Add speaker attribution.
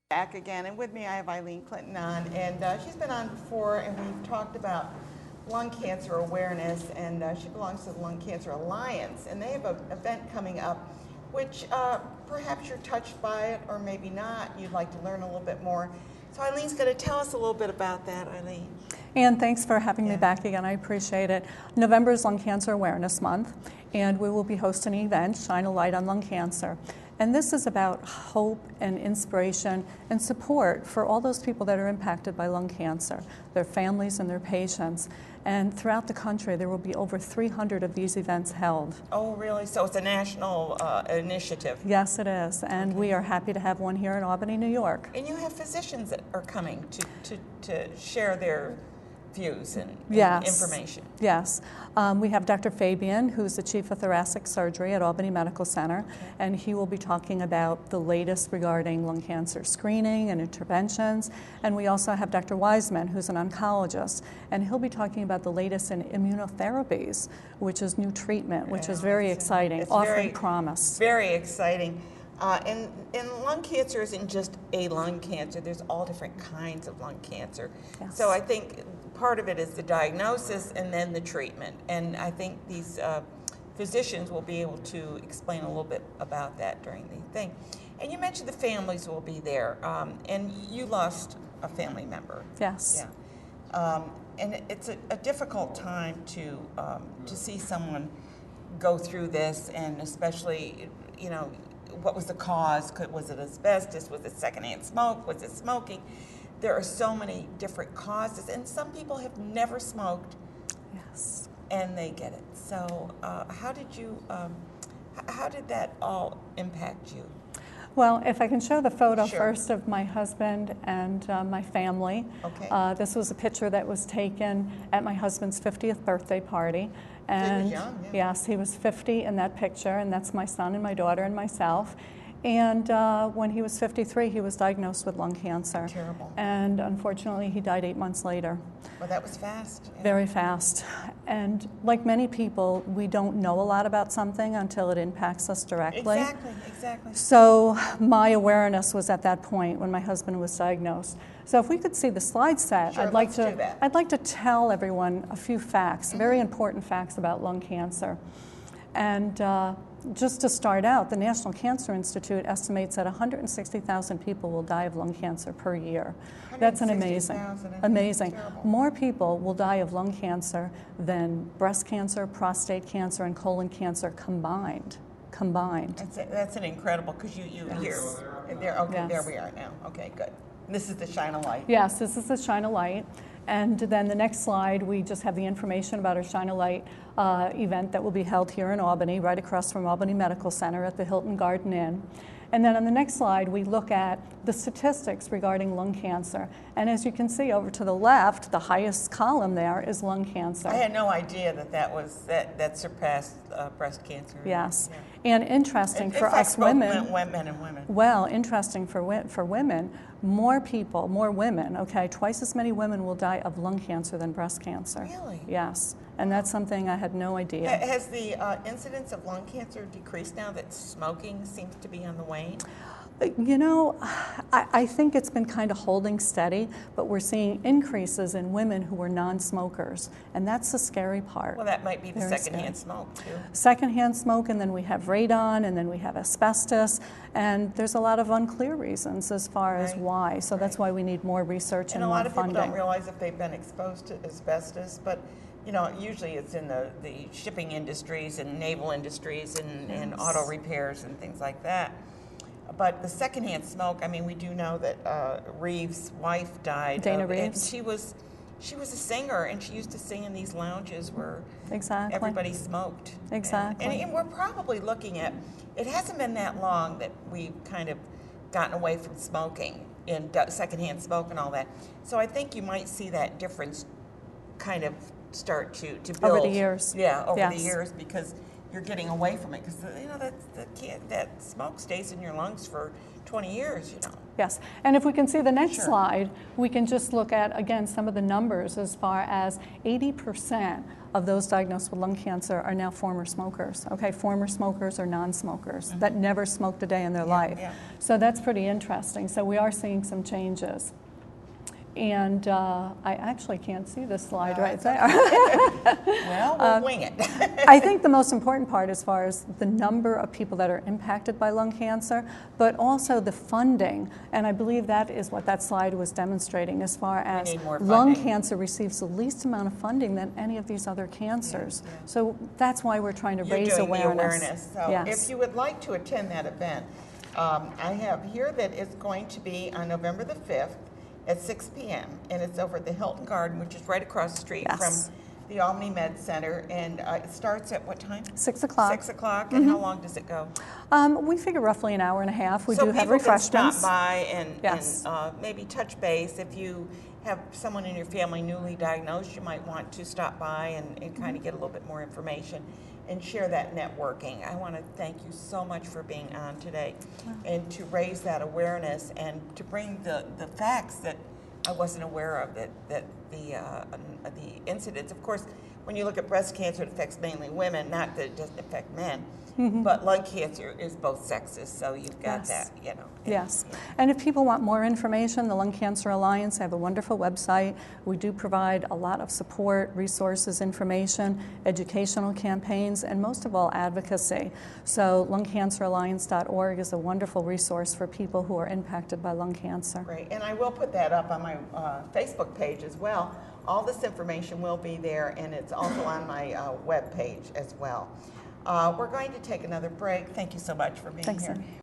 Speaker 1: Back again, and with me I have Eileen Clinton on, and she's been on before, and we've talked about lung cancer awareness, and she belongs to the Lung Cancer Alliance, and they have an event coming up, which perhaps you're touched by it, or maybe not. You'd like to learn a little bit more. So Eileen's going to tell us a little bit about that, Eileen.
Speaker 2: And thanks for having me back again. I appreciate it. November is Lung Cancer Awareness Month, and we will be hosting an event, Shine a Light on Lung Cancer. And this is about hope and inspiration and support for all those people that are impacted by lung cancer, their families and their patients. And throughout the country, there will be over 300 of these events held.
Speaker 1: Oh, really? So it's a national initiative?
Speaker 2: Yes, it is. And we are happy to have one here in Albany, New York.
Speaker 1: And you have physicians that are coming to share their views and information.
Speaker 2: Yes. We have Dr. Fabian, who's the Chief of Thoracic Surgery at Albany Medical Center, and he will be talking about the latest regarding lung cancer screening and interventions. And we also have Dr. Wiseman, who's an oncologist, and he'll be talking about the latest in immunotherapies, which is new treatment, which is very exciting, offering promise.
Speaker 1: Very exciting. And lung cancer isn't just a lung cancer. There's all different kinds of lung cancer.
Speaker 2: Yes.
Speaker 1: So I think part of it is the diagnosis and then the treatment. And I think these physicians will be able to explain a little bit about that during the thing. And you mentioned the families will be there. And you lost a family member.
Speaker 2: Yes.
Speaker 1: Yeah. And it's a difficult time to see someone go through this, and especially, you know, what was the cause? Was it asbestos? Was it secondhand smoke? Was it smoking? There are so many different causes, and some people have never smoked.
Speaker 2: Yes.
Speaker 1: And they get it. So, how did that all impact you?
Speaker 2: Well, if I can show the photo first of my husband and my family.
Speaker 1: Okay.
Speaker 2: This was a picture that was taken at my husband's 50th birthday party. And
Speaker 1: he was young, yeah.
Speaker 2: Yes, he was 50 in that picture, and that's my son and my daughter and myself. And when he was 53, he was diagnosed with lung cancer.
Speaker 1: Terrible.
Speaker 2: And unfortunately, he died 8 months later.
Speaker 1: Well, that was fast. Yeah.
Speaker 2: Very fast. And like many people, we don't know a lot about something until it impacts us directly.
Speaker 1: Exactly.
Speaker 2: So my awareness was at that point when my husband was diagnosed. So if we could see the slide set,
Speaker 1: Sure,
Speaker 2: I'd like
Speaker 1: let's do that.
Speaker 2: I'd like to tell everyone a few facts, very important facts about lung cancer. And just to start out, the National Cancer Institute estimates that 160,000 people will die of lung cancer per year. That's an amazing. More people will die of lung cancer than breast cancer, prostate cancer, and colon cancer combined.
Speaker 1: That's an incredible, because you hear there. Okay, yes. There we are now. Okay, good. This is the Shine a Light.
Speaker 2: Yes, this is the Shine a Light. And then the next slide, we just have the information about our Shine a Light event that will be held here in Albany, right across from Albany Medical Center at the Hilton Garden Inn. And then on the next slide, we look at the statistics regarding lung cancer. And as you can see over to the left, the highest column there is lung cancer.
Speaker 1: I had no idea that surpassed breast cancer.
Speaker 2: Yes. Yeah. And interesting for us women.
Speaker 1: Men and women.
Speaker 2: Well, interesting for women, more women, okay, twice as many women will die of lung cancer than breast cancer.
Speaker 1: Really?
Speaker 2: Yes. And that's something I had no idea.
Speaker 1: Has the incidence of lung cancer decreased now that smoking seems to be on the wane?
Speaker 2: You know, I think it's been kind of holding steady, but we're seeing increases in women who are non-smokers, and that's the scary part.
Speaker 1: Well, that might be the secondhand smoke, too.
Speaker 2: Secondhand smoke, and then we have radon, and then we have asbestos, and there's a lot of unclear reasons as far as why. So that's why we need more research and more funding.
Speaker 1: And a lot of people don't realize if they've been exposed to asbestos, but you know, usually it's in the shipping industries and naval industries and auto repairs and things like that. But the secondhand smoke, I mean, we do know that Reeves' wife died.
Speaker 2: Dana Reeves.
Speaker 1: And she was a singer, and she used to sing in these lounges where everybody smoked.
Speaker 2: Exactly.
Speaker 1: And we're probably looking at, it hasn't been that long that we've kind of gotten away from smoking and secondhand smoke and all that. So I think you might see that difference kind of start to build
Speaker 2: over the years.
Speaker 1: Yeah, over the years, because you're getting away from it, because you know that smoke stays in your lungs for 20 years, you know.
Speaker 2: Yes, and if we can see the next
Speaker 1: Sure.
Speaker 2: slide, we can just look at, again, some of the numbers as far as 80% of those diagnosed with lung cancer are now former smokers, okay? Former smokers or non-smokers that never smoked a day in their life.
Speaker 1: Yeah.
Speaker 2: So that's pretty interesting. So we are seeing some changes. And I actually can't see this slide right there.
Speaker 1: Well, we'll wing it.
Speaker 2: I think the most important part as far as the number of people that are impacted by lung cancer, but also the funding, and I believe that is what that slide was demonstrating as far as
Speaker 1: need more
Speaker 2: lung
Speaker 1: funding.
Speaker 2: cancer receives the least amount of funding than any of these other cancers.
Speaker 1: Yeah.
Speaker 2: So that's why we're trying to
Speaker 1: You're
Speaker 2: raise
Speaker 1: doing
Speaker 2: awareness.
Speaker 1: the awareness. So
Speaker 2: Yes.
Speaker 1: if you would like to attend that event, I have here that it's going to be on November the 5th at 6 p.m. and it's over at the Hilton Garden, which is right across the street
Speaker 2: Yes.
Speaker 1: from the Albany Med Center. And it starts at what time?
Speaker 2: 6 o'clock.
Speaker 1: 6 o'clock. And how long does it go?
Speaker 2: We figure roughly an hour and a half. We
Speaker 1: so
Speaker 2: do have
Speaker 1: people can
Speaker 2: refreshments.
Speaker 1: stop by and,
Speaker 2: Yes.
Speaker 1: maybe touch base. If you have someone in your family newly diagnosed, you might want to stop by and kind of get a little bit more information and share that networking. I want to thank you so much for being on today and to raise that awareness and to bring the facts that I wasn't aware of, that the incidence. Of course, when you look at breast cancer, it affects mainly women, not that it doesn't affect men. But lung cancer is both sexes, so you've got
Speaker 2: Yes.
Speaker 1: that, you know.
Speaker 2: Yes, and if people want more information, the Lung Cancer Alliance have a wonderful website. We do provide a lot of support, resources, information, educational campaigns, and most of all, advocacy. So lungcanceralliance.org is a wonderful resource for people who are impacted by lung cancer.
Speaker 1: Great, and I will put that up on my Facebook page as well. All this information will be there, and it's also on my web page as well. We're going to take another break. Thank you so much for being
Speaker 2: Thanks,
Speaker 1: here.
Speaker 2: Ann.